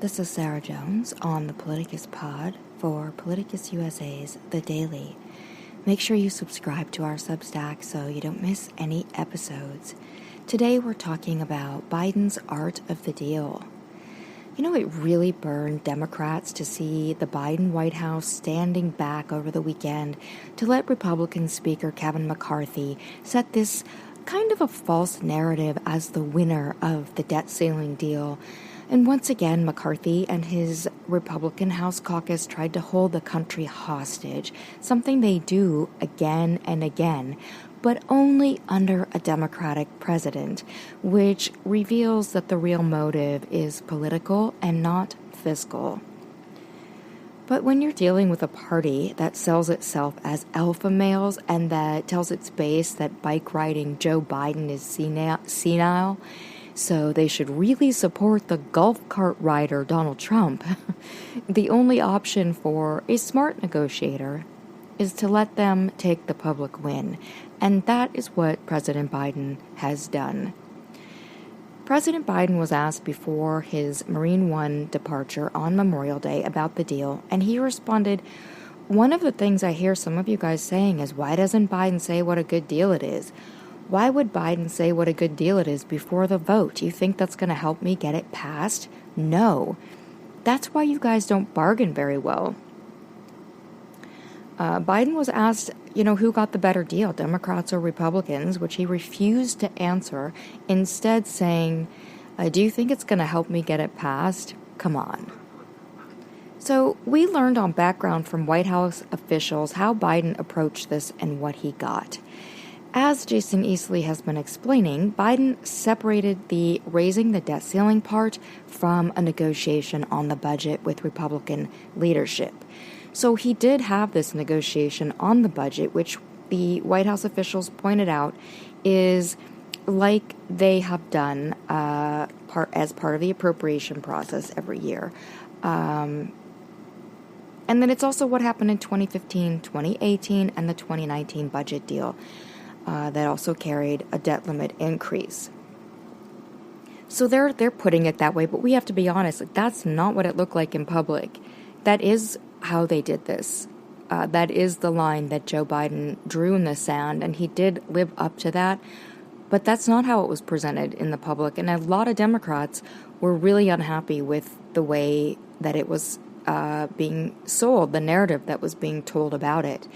This is Sarah Jones on the Politicus Pod for Politicus USA's The Daily. Make sure you subscribe to our Substack so you don't miss any episodes. Today we're talking about Biden's art of the deal. You know, it really burned Democrats to see the Biden White House standing back over the weekend to let Republican Speaker Kevin McCarthy set this kind of a false narrative as the winner of the debt ceiling deal. And once again, McCarthy and his Republican House caucus tried to hold the country hostage, something they do again and again, but only under a Democratic president, which reveals that the real motive is political and not fiscal. But when you're dealing with a party that sells itself as alpha males and that tells its base that bike-riding Joe Biden is senile, so they should really support the golf cart rider Donald Trump, the only option for a smart negotiator is to let them take the public win. And that is what President Biden has done. President Biden was asked before his Marine One departure on Memorial Day about the deal, and he responded, "One of the things I hear some of you guys saying is, why doesn't Biden say what a good deal it is? Why would Biden say what a good deal it is before the vote? You think that's going to help me get it passed? No. That's why you guys don't bargain very well." Biden was asked, who got the better deal, Democrats or Republicans, which he refused to answer, instead saying, "Do you think it's going to help me get it passed? Come on." So we learned on background from White House officials how Biden approached this and what he got. As Jason Easley has been explaining, Biden separated the raising the debt ceiling part from a negotiation on the budget with Republican leadership. So he did have this negotiation on the budget, which the White House officials pointed out is like they have done as part of the appropriation process every year. And then it's also what happened in 2015, 2018, and the 2019 budget deal. That also carried a debt limit increase. So they're putting it that way, but we have to be honest, that's not what it looked like in public. That is how they did this. That is the line that Joe Biden drew in the sand, and he did live up to that. But that's not how it was presented in the public, and a lot of Democrats were really unhappy with the way that it was being sold, the narrative that was being told about it.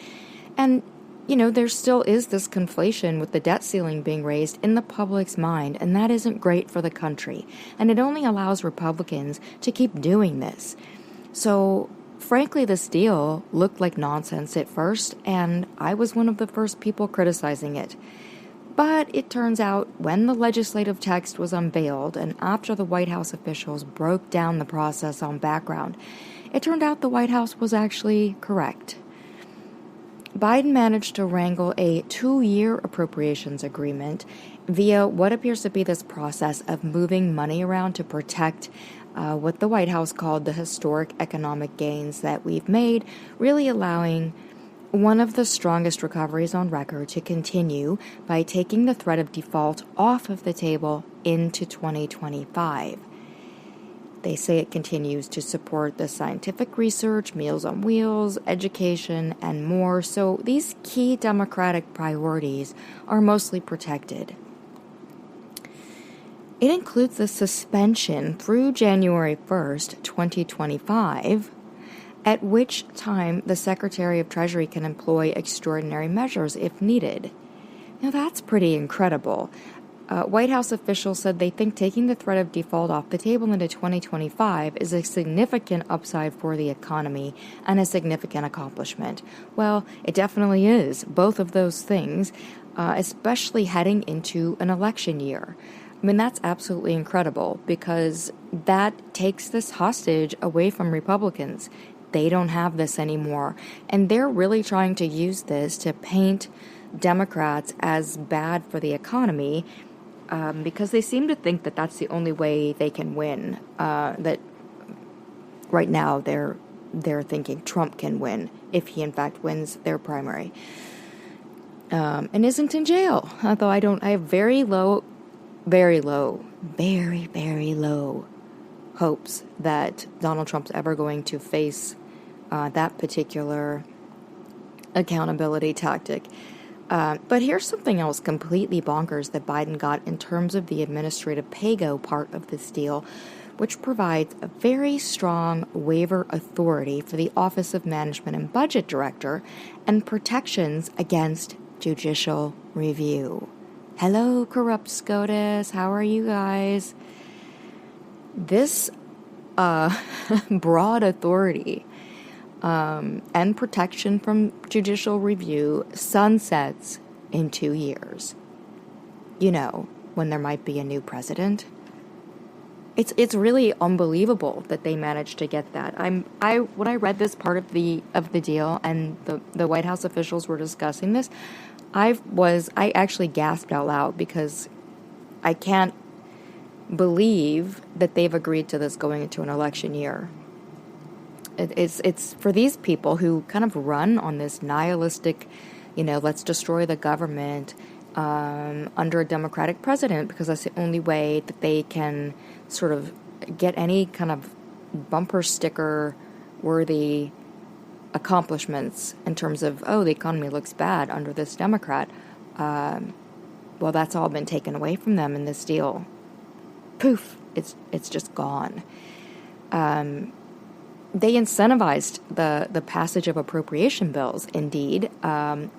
And there still is this conflation with the debt ceiling being raised in the public's mind, and that isn't great for the country. And it only allows Republicans to keep doing this. So, frankly, this deal looked like nonsense at first, and I was one of the first people criticizing it. But it turns out when the legislative text was unveiled and after the White House officials broke down the process on background, it turned out the White House was actually correct. Biden managed to wrangle a 2-year appropriations agreement via what appears to be this process of moving money around to protect what the White House called the historic economic gains that we've made, really allowing one of the strongest recoveries on record to continue by taking the threat of default off of the table into 2025. They say it continues to support the scientific research, Meals on Wheels, education, and more. So these key Democratic priorities are mostly protected. It includes the suspension through January 1st, 2025, at which time the Secretary of Treasury can employ extraordinary measures if needed. Now that's pretty incredible. White House officials said they think taking the threat of default off the table into 2025 is a significant upside for the economy and a significant accomplishment. Well, it definitely is, both of those things, especially heading into an election year. I mean, that's absolutely incredible because that takes this hostage away from Republicans. They don't have this anymore, and they're really trying to use this to paint Democrats as bad for the economy because they seem to think that that's the only way they can win. That right now they're thinking Trump can win if he in fact wins their primary, and isn't in jail. Although I have very low hopes that Donald Trump's ever going to face that particular accountability tactic. But here's something else completely bonkers that Biden got in terms of the administrative pay-go part of this deal, which provides a very strong waiver authority for the Office of Management and Budget Director and protections against judicial review. Hello, corrupt SCOTUS. How are you guys? This broad authority and protection from judicial review sunsets in 2 years. You know, when there might be a new president. It's really unbelievable that they managed to get that. When I read this part of the deal and the White House officials were discussing this, I actually gasped out loud because I can't believe that they've agreed to this going into an election year. It's for these people who kind of run on this nihilistic, let's destroy the government under a Democratic president because that's the only way that they can sort of get any kind of bumper sticker worthy accomplishments in terms of, the economy looks bad under this Democrat. Well, that's all been taken away from them in this deal. Poof, it's just gone. They incentivized the passage of appropriation bills, indeed,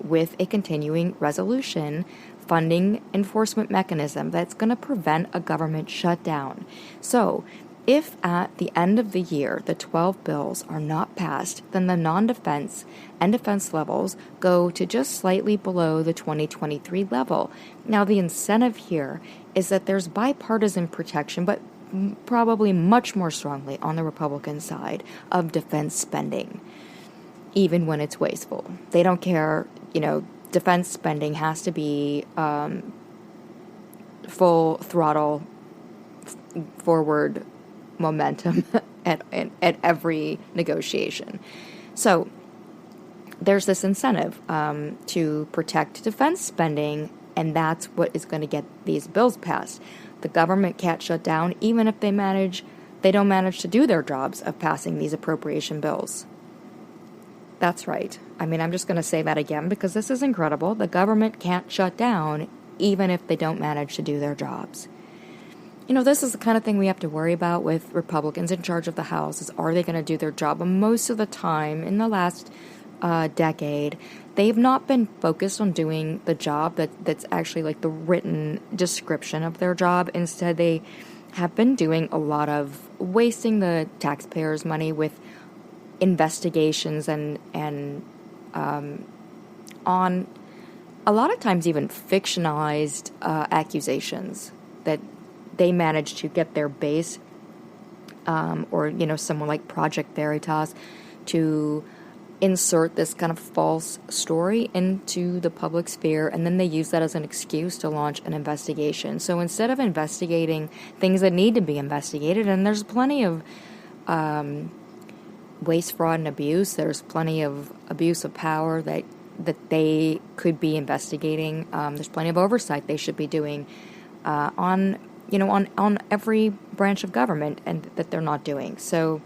with a continuing resolution funding enforcement mechanism that's going to prevent a government shutdown. So, if at the end of the year the 12 bills are not passed, then the non-defense and defense levels go to just slightly below the 2023 level. Now, the incentive here is that there's bipartisan protection, but probably much more strongly on the Republican side of defense spending, even when it's wasteful. They don't care, defense spending has to be full throttle forward momentum at every negotiation. So there's this incentive to protect defense spending, and that's what is going to get these bills passed. The government can't shut down even if they don't manage to do their jobs of passing these appropriation bills. That's right. I'm just going to say that again because this is incredible. The government can't shut down even if they don't manage to do their jobs. This is the kind of thing we have to worry about with Republicans in charge of the House is, are they going to do their job? And most of the time in the last decade, they've not been focused on doing the job that's actually like the written description of their job. Instead, they have been doing a lot of wasting the taxpayers' money with investigations and on a lot of times even fictionalized accusations that they manage to get their base or someone like Project Veritas to insert this kind of false story into the public sphere, and then they use that as an excuse to launch an investigation. So instead of investigating things that need to be investigated, and there's plenty of waste, fraud, and abuse, there's plenty of abuse of power that they could be investigating. There's plenty of oversight they should be doing on every branch of government, and that they're not doing. So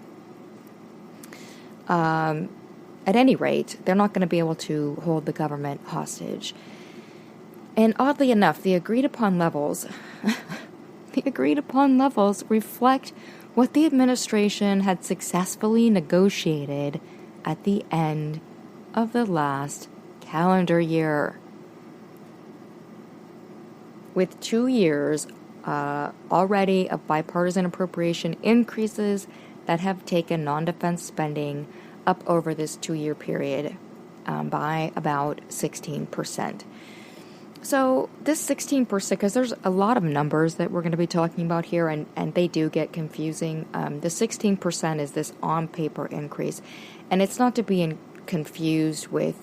at any rate, they're not going to be able to hold the government hostage. And oddly enough, the agreed upon levels reflect what the administration had successfully negotiated at the end of the last calendar year. With 2 years already of bipartisan appropriation increases that have taken non-defense spending up over this 2-year period by about 16%. So this 16%, because there's a lot of numbers that we're going to be talking about here, and they do get confusing. The 16% is this on-paper increase, and it's not to be confused with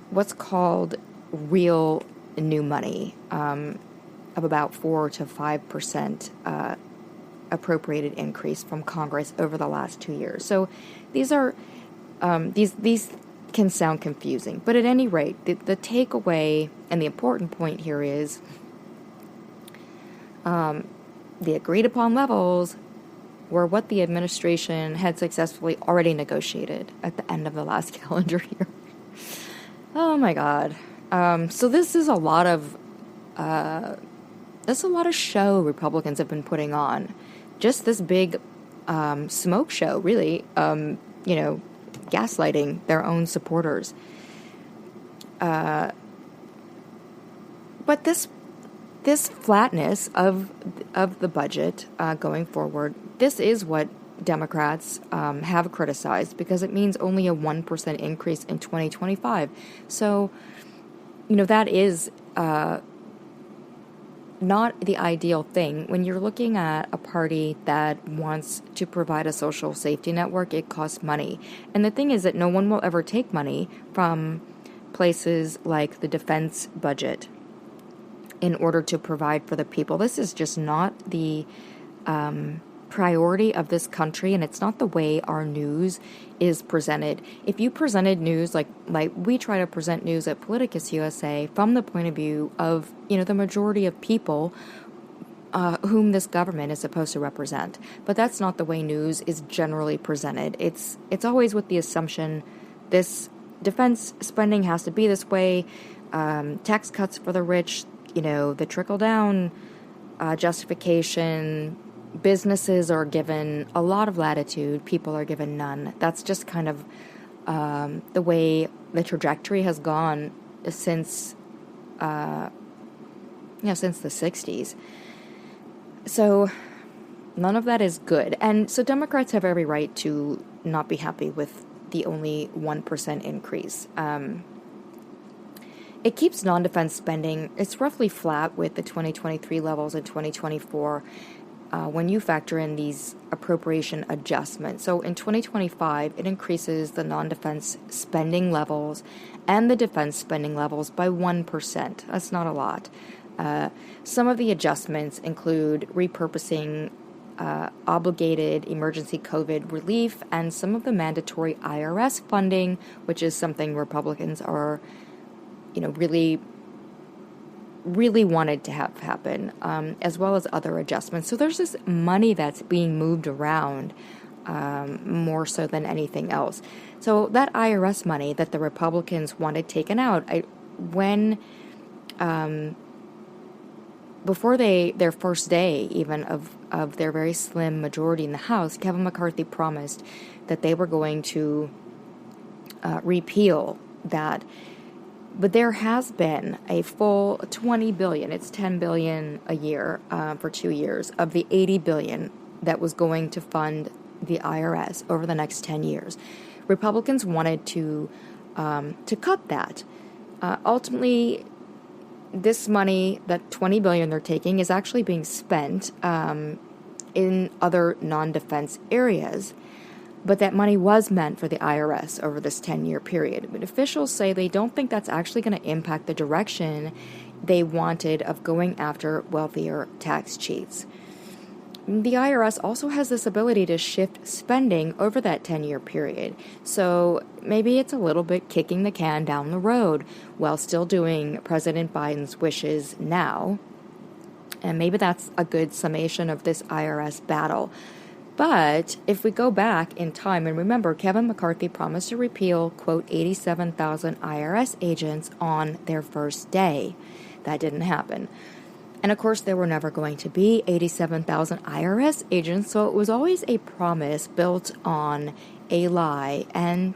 what's called real new money of about 4 to 5% appropriated increase from Congress over the last 2 years. So these are these can sound confusing, but at any rate, the takeaway and the important point here is the agreed upon levels were what the administration had successfully already negotiated at the end of the last calendar year. Oh my God. So this is a lot of show Republicans have been putting on. Just this big smoke show, really, gaslighting their own supporters. But this flatness of the budget going forward, this is what Democrats have criticized, because it means only a 1% increase in 2025. So, that is not the ideal thing. When you're looking at a party that wants to provide a social safety network, it costs money. And the thing is that no one will ever take money from places like the defense budget in order to provide for the people. This is just not the priority of this country, and it's not the way our news is presented. If you presented news like we try to present news at Politicus USA from the point of view of, the majority of people whom this government is supposed to represent, but that's not the way news is generally presented. It's always with the assumption this defense spending has to be this way, tax cuts for the rich, the trickle-down justification. Businesses are given a lot of latitude, people are given none. That's just kind of the way the trajectory has gone since the 60s. So none of that is good. And so Democrats have every right to not be happy with the only 1% increase. It keeps non-defense spending, it's roughly flat with the 2023 levels in 2024 when you factor in these appropriation adjustments. So in 2025, it increases the non-defense spending levels and the defense spending levels by 1%. That's not a lot. Some of the adjustments include repurposing obligated emergency COVID relief and some of the mandatory IRS funding, which is something Republicans are, really wanted to have happen, as well as other adjustments. So there's this money that's being moved around more so than anything else. So that IRS money that the Republicans wanted taken out, before their first day even of their very slim majority in the House, Kevin McCarthy promised that they were going to repeal that. But there has been a full $20 billion, it's $10 billion a year for 2 years, of the $80 billion that was going to fund the IRS over the next 10 years. Republicans wanted to cut that. Ultimately, this money, that $20 billion they're taking, is actually being spent in other non-defense areas. But that money was meant for the IRS over this 10-year period. But officials say they don't think that's actually going to impact the direction they wanted of going after wealthier tax cheats. The IRS also has this ability to shift spending over that 10-year period. So maybe it's a little bit kicking the can down the road while still doing President Biden's wishes now. And maybe that's a good summation of this IRS battle. But if we go back in time, and remember, Kevin McCarthy promised to repeal, quote, 87,000 IRS agents on their first day. That didn't happen. And of course, there were never going to be 87,000 IRS agents, so it was always a promise built on a lie. And,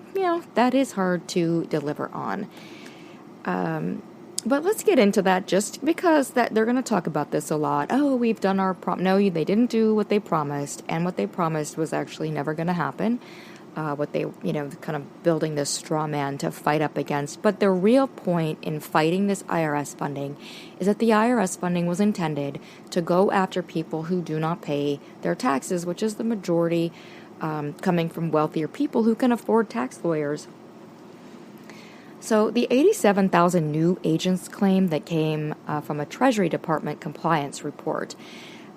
that is hard to deliver on. But let's get into that just because that they're going to talk about this a lot. Oh, we've done our No, they didn't do what they promised. And what they promised was actually never going to happen. What they, kind of building this straw man to fight up against. But the real point in fighting this IRS funding is that the IRS funding was intended to go after people who do not pay their taxes, which is the majority coming from wealthier people who can afford tax lawyers. So the 87,000 new agents claim that came from a Treasury Department compliance report.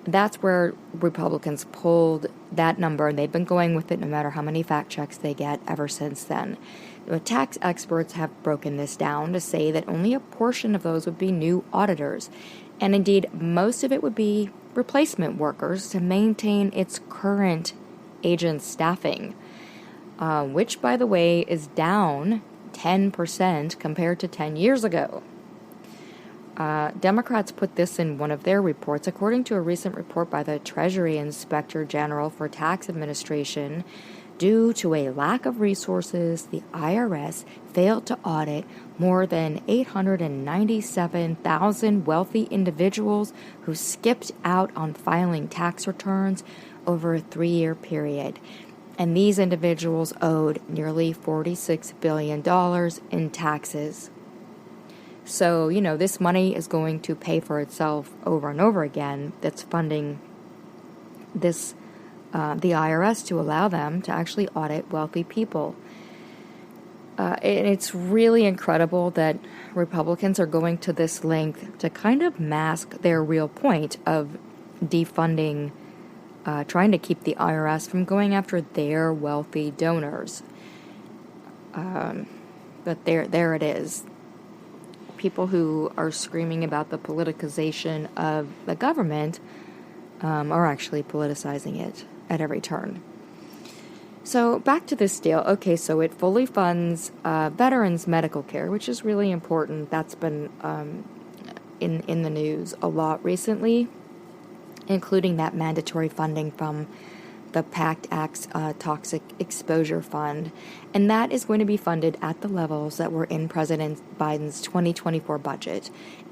That's where Republicans pulled that number, and they've been going with it no matter how many fact checks they get ever since then. The tax experts have broken this down to say that only a portion of those would be new auditors. And indeed, most of it would be replacement workers to maintain its current agent staffing, which, by the way, is down 10% compared to 10 years ago. Democrats put this in one of their reports. According to a recent report by the Treasury Inspector General for Tax Administration, due to a lack of resources, the IRS failed to audit more than 897,000 wealthy individuals who skipped out on filing tax returns over a 3-year period. And these individuals owed nearly $46 billion in taxes. So, this money is going to pay for itself over and over again. That's funding the IRS to allow them to actually audit wealthy people. And it's really incredible that Republicans are going to this length to kind of mask their real point of defunding, trying to keep the IRS from going after their wealthy donors. But there it is. People who are screaming about the politicization of the government are actually politicizing it at every turn. So back to this deal. Okay, so it fully funds veterans' medical care, which is really important. That's been in the news a lot recently, including that mandatory funding from the PACT Act's Toxic Exposure Fund. And that is going to be funded at the levels that were in President Biden's 2024 budget.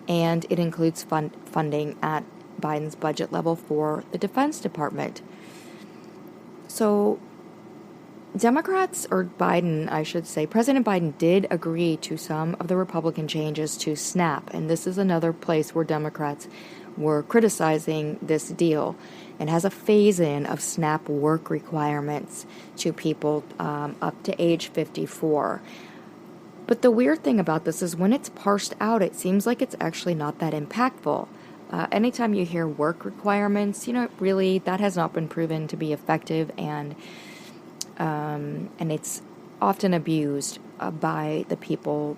And it includes funding at Biden's budget level for the Defense Department. So Democrats, or Biden, I should say, President Biden did agree to some of the Republican changes to SNAP. And this is another place where Democrats were criticizing this deal, and has a phase-in of SNAP work requirements to people up to age 54. But the weird thing about this is when it's parsed out, it seems like it's actually not that impactful. Anytime you hear work requirements, really that has not been proven to be effective, and it's often abused by the people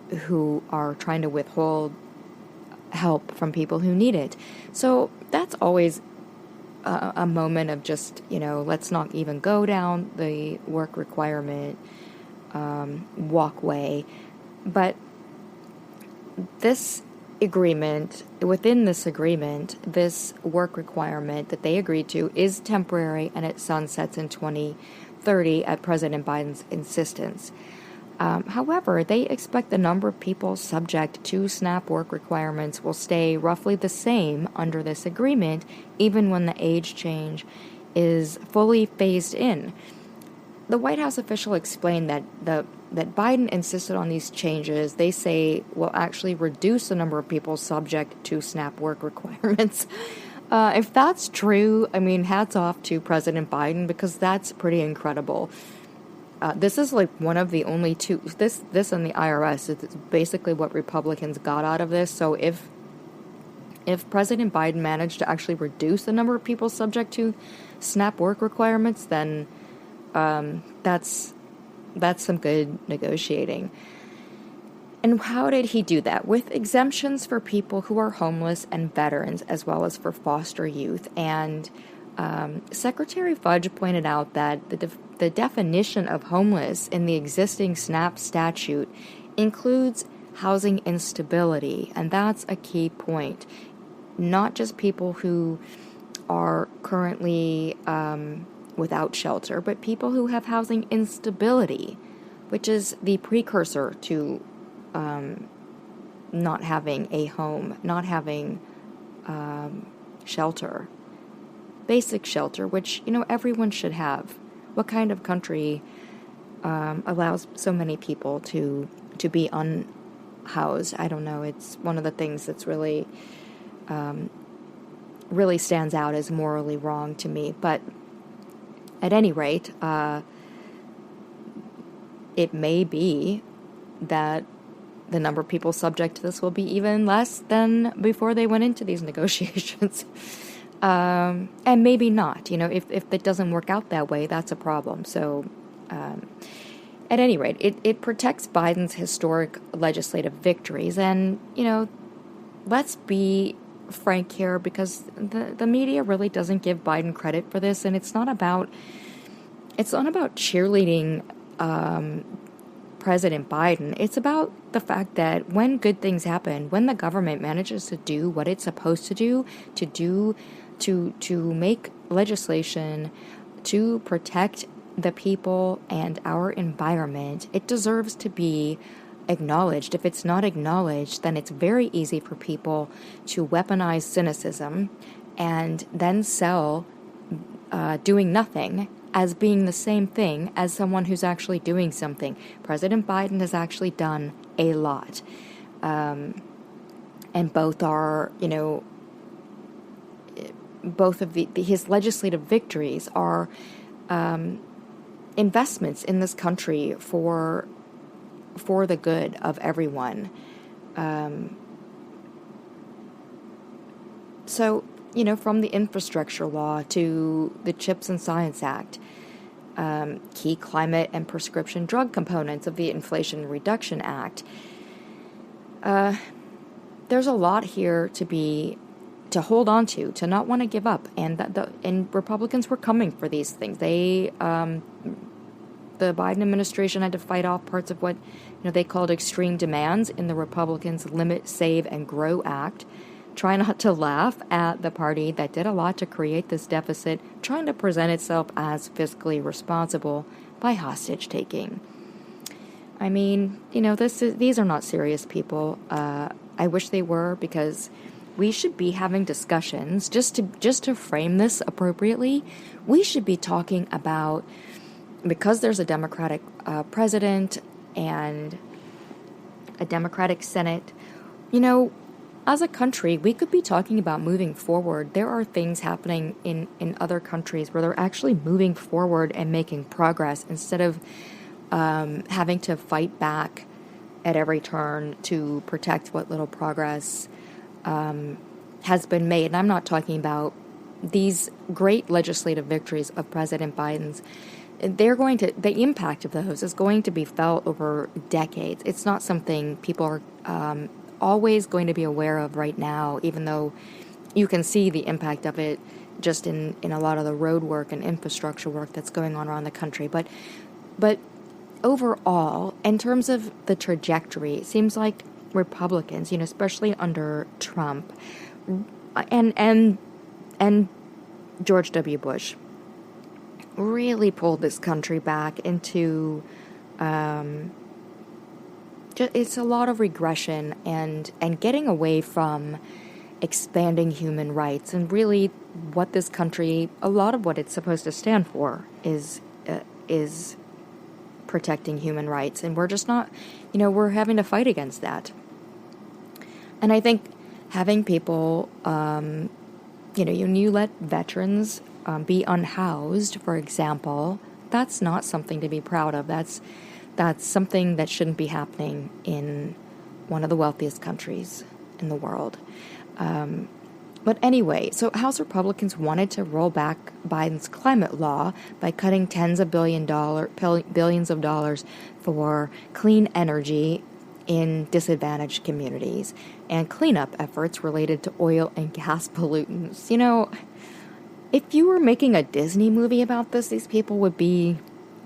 who are trying to withhold help from people who need it. So that's always a moment of just, let's not even go down the work requirement walkway. But this agreement, within this agreement, this work requirement that they agreed to is temporary, and it sunsets in 2030 at President Biden's insistence. However, they expect the number of people subject to SNAP work requirements will stay roughly the same under this agreement, even when the age change is fully phased in. The White House official explained that Biden insisted on these changes, they say, will actually reduce the number of people subject to SNAP work requirements. If that's true, hats off to President Biden, because that's pretty incredible. This is like one of the only two, this and the IRS, it's basically what Republicans got out of this. So if President Biden managed to actually reduce the number of people subject to SNAP work requirements, then that's some good negotiating. And how did he do that? With exemptions for people who are homeless and veterans, as well as for foster youth. And Secretary Fudge pointed out that the definition of homeless in the existing SNAP statute includes housing instability, and that's a key point. Not just people who are currently without shelter, but people who have housing instability, which is the precursor to not having a home, not having shelter. Basic shelter, which, everyone should have. What kind of country allows so many people to be unhoused? I don't know. It's one of the things that's really stands out as morally wrong to me. But at any rate, it may be that the number of people subject to this will be even less than before they went into these negotiations. And maybe not, if it doesn't work out that way, that's a problem. So, at any rate, it protects Biden's historic legislative victories. And, let's be frank here because the media really doesn't give Biden credit for this, and it's not about cheerleading President Biden. It's about the fact that when good things happen, when the government manages to do what it's supposed to do, to make legislation to protect the people and our environment, it deserves to be acknowledged. If it's not acknowledged, then it's very easy for people to weaponize cynicism and then sell doing nothing as being the same thing as someone who's actually doing something. President Biden has actually done a lot. And both are, both of his legislative victories are investments in this country for the good of everyone. So, from the infrastructure law to the CHIPS and Science Act, key climate and prescription drug components of the Inflation Reduction Act, there's a lot here to hold on to not want to give up, and Republicans were coming for these things. The Biden administration had to fight off parts of what they called extreme demands in the Republicans' Limit, Save, and Grow Act. Try not to laugh at the party that did a lot to create this deficit, trying to present itself as fiscally responsible by hostage taking. I mean, these are not serious people. I wish they were, because we should be having discussions just to frame this appropriately. We should be talking about, because there's a Democratic president and a Democratic Senate, as a country, we could be talking about moving forward. There are things happening in other countries where they're actually moving forward and making progress instead of having to fight back at every turn to protect what little progress has been made. And I'm not talking about these great legislative victories of President Biden's. The impact of those is going to be felt over decades. It's not something people are always going to be aware of right now, even though you can see the impact of it just in a lot of the road work and infrastructure work that's going on around the country. But overall, in terms of the trajectory, it seems like Republicans, especially under Trump and George W. Bush, really pulled this country back into it's a lot of regression and getting away from expanding human rights, and really what this country, a lot of what it's supposed to stand for is protecting human rights, and we're just not, we're having to fight against that. And I think having people, when you let veterans be unhoused, for example, that's not something to be proud of. That's something that shouldn't be happening in one of the wealthiest countries in the world. But anyway, so House Republicans wanted to roll back Biden's climate law by cutting tens of billions of dollars for clean energy in disadvantaged communities and cleanup efforts related to oil and gas pollutants. If you were making a Disney movie about this, these people would be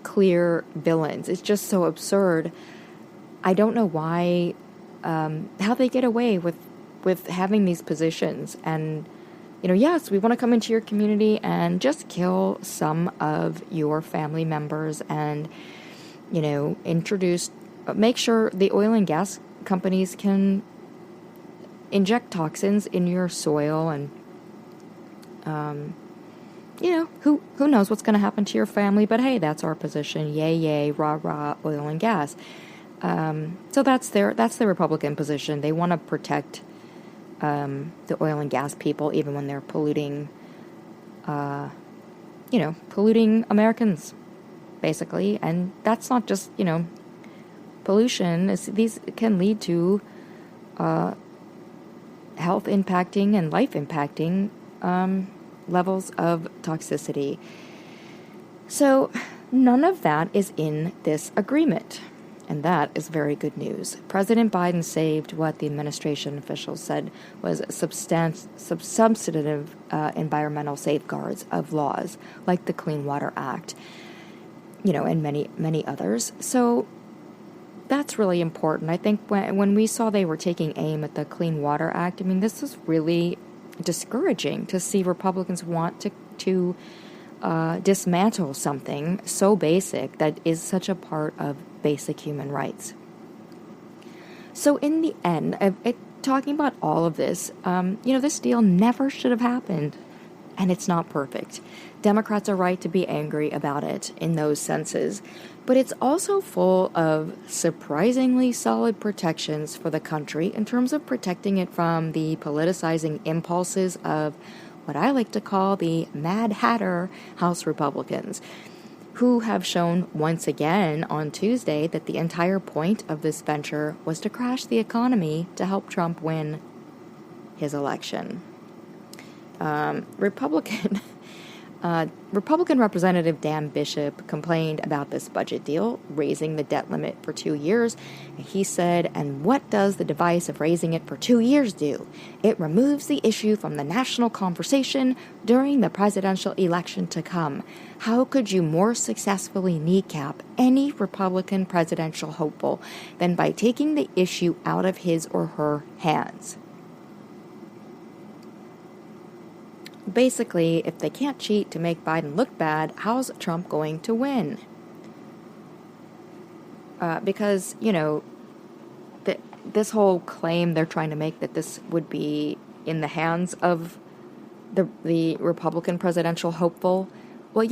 clear villains. It's just so absurd. I don't know why, how they get away with having these positions. And, yes, we want to come into your community and just kill some of your family members and, make sure the oil and gas companies can inject toxins in your soil and, who knows what's going to happen to your family, but hey, that's our position. Yay, yay, rah, rah, oil and gas. So that's their Republican position. They want to protect the oil and gas people, even when they're polluting polluting Americans, basically. And that's not just, pollution. These can lead to health impacting and life impacting levels of toxicity. So none of that is in this agreement. And that is very good news. President Biden saved what the administration officials said was substantive environmental safeguards of laws like the Clean Water Act, and many, many others. So that's really important. I think when we saw they were taking aim at the Clean Water Act, this is really discouraging to see Republicans want to dismantle something so basic that is such a part of basic human rights. So in the end, talking about all of this, this deal never should have happened, and it's not perfect. Democrats are right to be angry about it in those senses, but it's also full of surprisingly solid protections for the country in terms of protecting it from the politicizing impulses of what I like to call the Mad Hatter House Republicans, who have shown once again on Tuesday that the entire point of this venture was to crash the economy to help Trump win his election. Republican Representative Dan Bishop complained about this budget deal, raising the debt limit for 2 years. He said, "And what does the device of raising it for 2 years do? It removes the issue from the national conversation during the presidential election to come. How could you more successfully kneecap any Republican presidential hopeful than by taking the issue out of his or her hands?" Basically, if they can't cheat to make Biden look bad, how's Trump going to win? Because, this whole claim they're trying to make that this would be in the hands of the Republican presidential hopeful, well,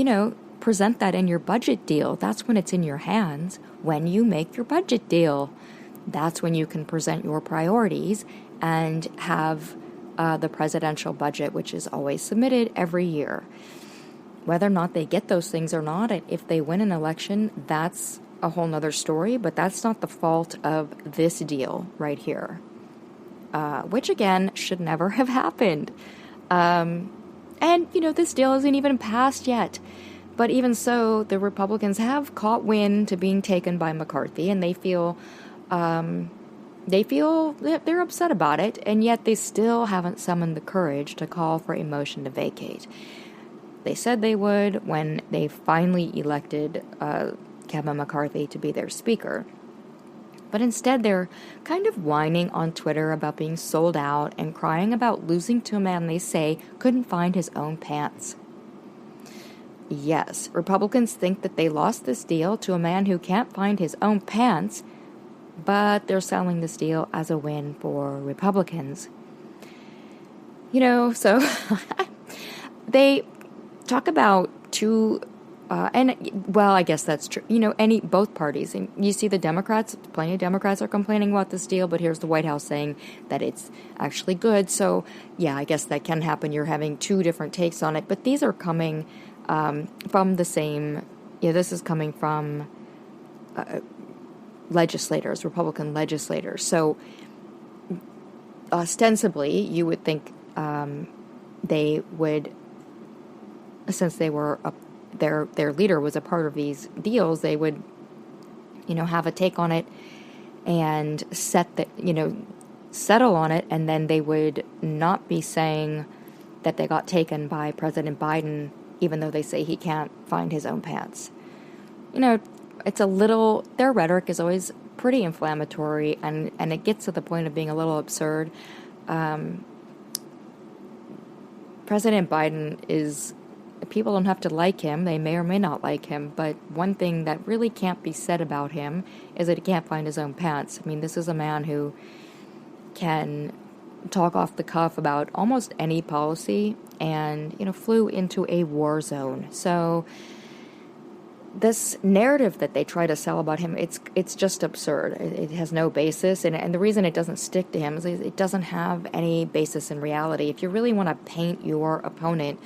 present that in your budget deal. That's when it's in your hands. When you make your budget deal, that's when you can present your priorities and have the presidential budget, which is always submitted every year. Whether or not they get those things or not, if they win an election, that's a whole nother story, but that's not the fault of this deal right here, which again should never have happened. And this deal isn't even passed yet. But even so, the Republicans have caught wind to being taken by McCarthy, and they feel that they're upset about it, and yet they still haven't summoned the courage to call for a motion to vacate. They said they would when they finally elected Kevin McCarthy to be their speaker. But instead, they're kind of whining on Twitter about being sold out and crying about losing to a man they say couldn't find his own pants. Yes, Republicans think that they lost this deal to a man who can't find his own pants, but they're selling this deal as a win for Republicans. So they talk about I guess that's true. Both parties. And you see the Democrats, plenty of Democrats are complaining about this deal, but here's the White House saying that it's actually good. So, yeah, I guess that can happen. You're having two different takes on it, but these are coming from the same, this is coming from legislators, Republican legislators. So ostensibly, you would think they would, since they were their leader was a part of these deals, they would, have a take on it and settle on it, and then they would not be saying that they got taken by President Biden, even though they say he can't find his own pants. It's their rhetoric is always pretty inflammatory, and it gets to the point of being a little absurd. President Biden people don't have to like him. They may or may not like him, but one thing that really can't be said about him is that he can't find his own pants. This is a man who can talk off the cuff about almost any policy and, flew into a war zone. So this narrative that they try to sell about him, it's just absurd. It has no basis, and the reason it doesn't stick to him is it doesn't have any basis in reality. If you really want to paint your opponent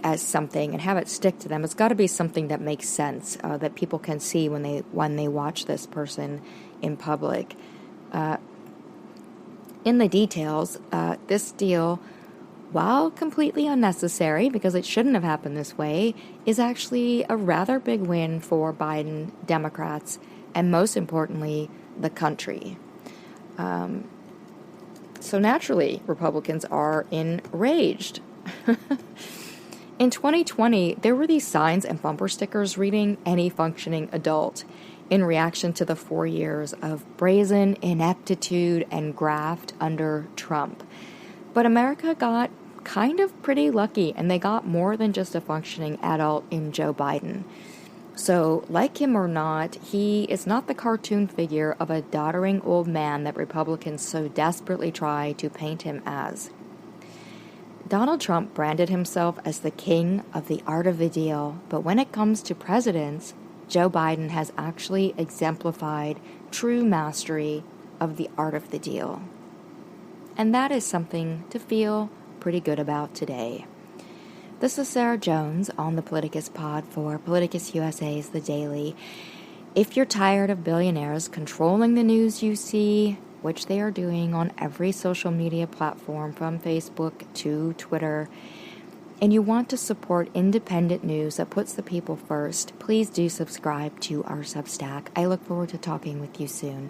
as something and have it stick to them, it's got to be something that makes sense, that people can see when they watch this person in public. In the details, this deal while completely unnecessary because it shouldn't have happened this way, is actually a rather big win for Biden, Democrats, and most importantly, the country. So naturally, Republicans are enraged. In 2020, there were these signs and bumper stickers reading "Any functioning adult" in reaction to the 4 years of brazen ineptitude and graft under Trump. But America got kind of pretty lucky, and they got more than just a functioning adult in Joe Biden. So, like him or not, he is not the cartoon figure of a doddering old man that Republicans so desperately try to paint him as. Donald Trump branded himself as the king of the art of the deal, but when it comes to presidents, Joe Biden has actually exemplified true mastery of the art of the deal. And that is something to feel pretty good about today. This is Sarah Jones on the Politicus Pod for Politicus USA's The Daily. If you're tired of billionaires controlling the news you see, which they are doing on every social media platform from Facebook to Twitter, and you want to support independent news that puts the people first, please do subscribe to our Substack. I look forward to talking with you soon.